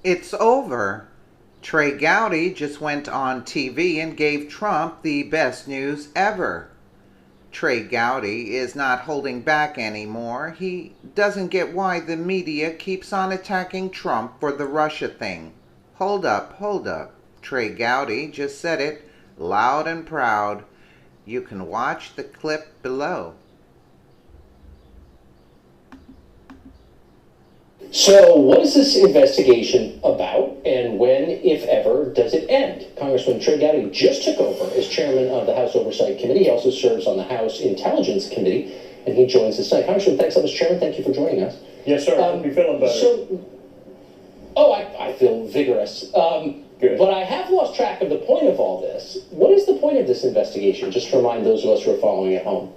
It's over. Trey Gowdey just went on TV and gave Trump the best news ever. Trey Gowdey is not holding back anymore. He doesn't get why the media keeps on attacking Trump for the Russia thing. Hold up, hold up. Trey Gowdey just said it loud and proud. You can watch the clip below. So what is this investigation about, and when, if ever, does it end? Congressman Trey Gowdey just took over as chairman of the House Oversight Committee. He also serves on the House Intelligence Committee, and he joins us tonight. Congressman, thanks so much, Chairman. Thank you for joining us. Yes, sir. Hope you're feeling better. I feel vigorous. Good. But I have lost track of the point of all this. What is the point of this investigation, just to remind those of us who are following at home?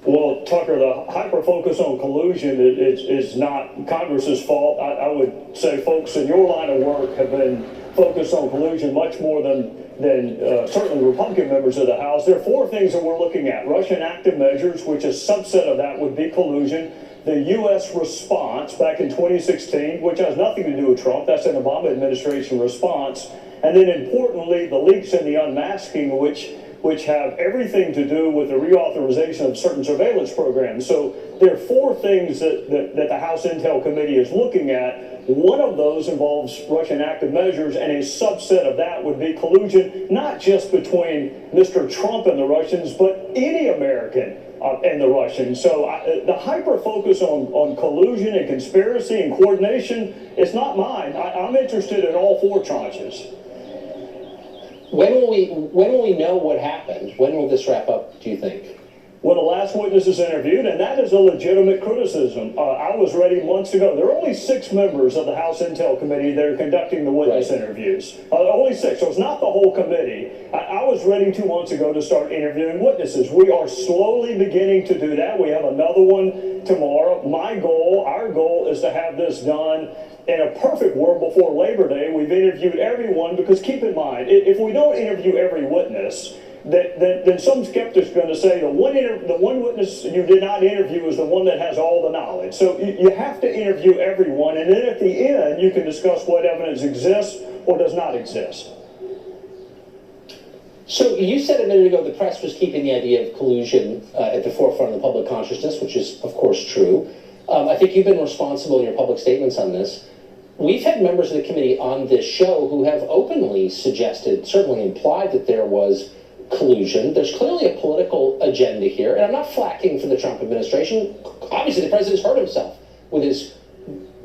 Well, Tucker, the hyper-focus on collusion is not Congress's fault. I would say folks in your line of work have been focused on collusion much more than certainly Republican members of the House. There are four things that we're looking at. Russian active measures, which a subset of that would be collusion. The U.S. response back in 2016, which has nothing to do with Trump. That's an Obama administration response. And then importantly, the leaks and the unmasking, which have everything to do with the reauthorization of certain surveillance programs. So there are four things that the House Intel Committee is looking at. One of those involves Russian active measures, and a subset of that would be collusion, not just between Mr. Trump and the Russians, but any American and the Russians. So the hyper-focus on collusion and conspiracy and coordination is not mine. I'm interested in all four tranches. When will we know what happened? When will this wrap up, do you think? When the last witness is interviewed, and that is a legitimate criticism. I was ready months ago. There are only 6 members of the House Intel Committee that are conducting the witness interviews. Only 6, so it's not the whole committee. I was ready 2 months ago to start interviewing witnesses. We are slowly beginning to do that. We have another one tomorrow. Our goal is to have this done in a perfect world before Labor Day. We've interviewed everyone, because keep in mind, if we don't interview every witness, then some skeptics are going to say the one witness you did not interview is the one that has all the knowledge. So you have to interview everyone, and then at the end you can discuss what evidence exists or does not exist. So you said a minute ago the press was keeping the idea of collusion at the forefront of the public consciousness, which is of course true. I think you've been responsible in your public statements on this. We've had members of the committee on this show who have openly suggested, certainly implied, that there was collusion. There's clearly a political agenda here, and I'm not flacking for the Trump administration. Obviously, the president's hurt himself with his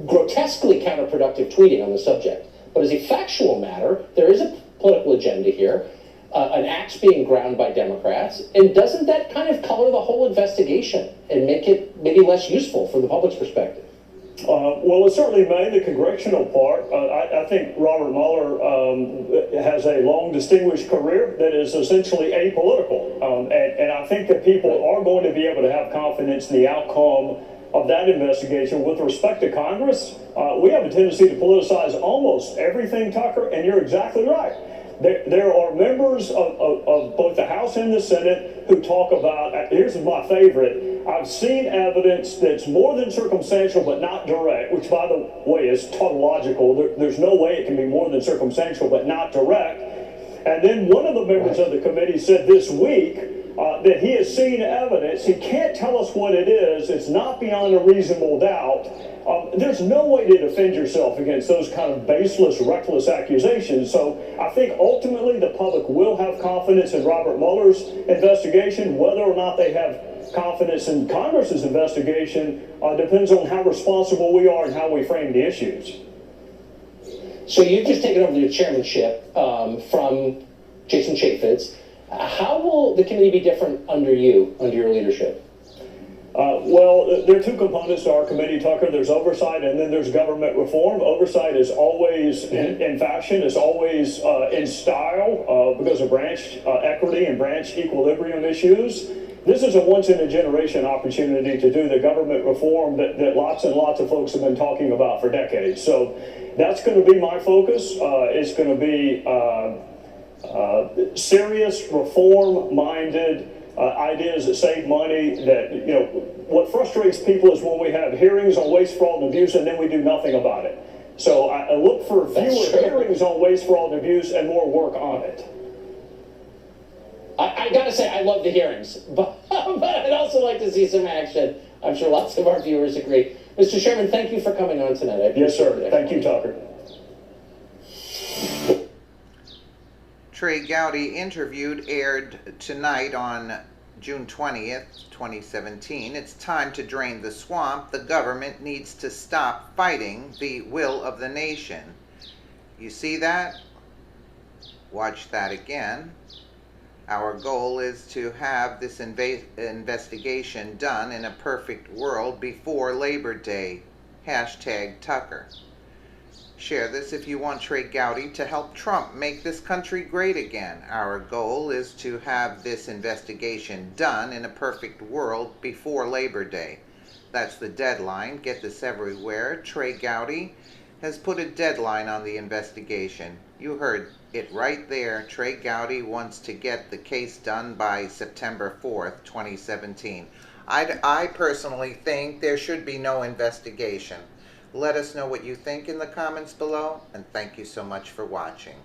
grotesquely counterproductive tweeting on the subject. But as a factual matter, there is a political agenda here, an axe being ground by Democrats, and doesn't that kind of color the whole investigation and make it maybe less useful from the public's perspective? Well, it certainly may, the congressional part. I think Robert Mueller has a long, distinguished career that is essentially apolitical. And I think that people are going to be able to have confidence in the outcome of that investigation. With respect to Congress, we have a tendency to politicize almost everything, Tucker, and you're exactly right. There are members of both the House and the Senate who talk about, here's my favorite, I've seen evidence that's more than circumstantial but not direct, which by the way is tautological. There's no way it can be more than circumstantial but not direct. And then one of the members of the committee said this week that he has seen evidence. He can't tell us what it is. It's not beyond a reasonable doubt. There's no way to defend yourself against those kind of baseless, reckless accusations. So I think ultimately the public will have confidence in Robert Mueller's investigation. Whether or not they have confidence in Congress's investigation depends on how responsible we are and how we frame the issues. So you've just taken over the chairmanship from Jason Chaffetz. How will the committee be different under your leadership? Well, there are two components to our committee, Tucker. There's oversight and then there's government reform. Oversight is always in fashion, it's always in style because of branch equity and branch equilibrium issues. This is a once-in-a-generation opportunity to do the government reform that lots and lots of folks have been talking about for decades. So that's going to be my focus. It's going to be serious, reform-minded ideas that save money. That, what frustrates people is when we have hearings on waste, fraud, and abuse, and then we do nothing about it. So I look for That's fewer true. hearings on waste, fraud, and abuse and more work on it. I gotta say, I love the hearings, but I'd also like to see some action. I'm sure lots of our viewers agree. Mr. Chairman, thank you for coming on tonight. I appreciate Yes, sir. it. Thank you, Tucker. Trey Gowdey interviewed aired tonight on June 20th, 2017. It's time to drain the swamp. The government needs to stop fighting the will of the nation. You see that? Watch that again. Our goal is to have this investigation done in a perfect world before Labor Day. #Tucker. Share this if you want Trey Gowdey to help Trump make this country great again. Our goal is to have this investigation done in a perfect world before Labor Day. That's the deadline. Get this everywhere. Trey Gowdey has put a deadline on the investigation. You heard it right there. Trey Gowdey wants to get the case done by September 4th, 2017. I personally think there should be no investigation. Let us know what you think in the comments below, and thank you so much for watching.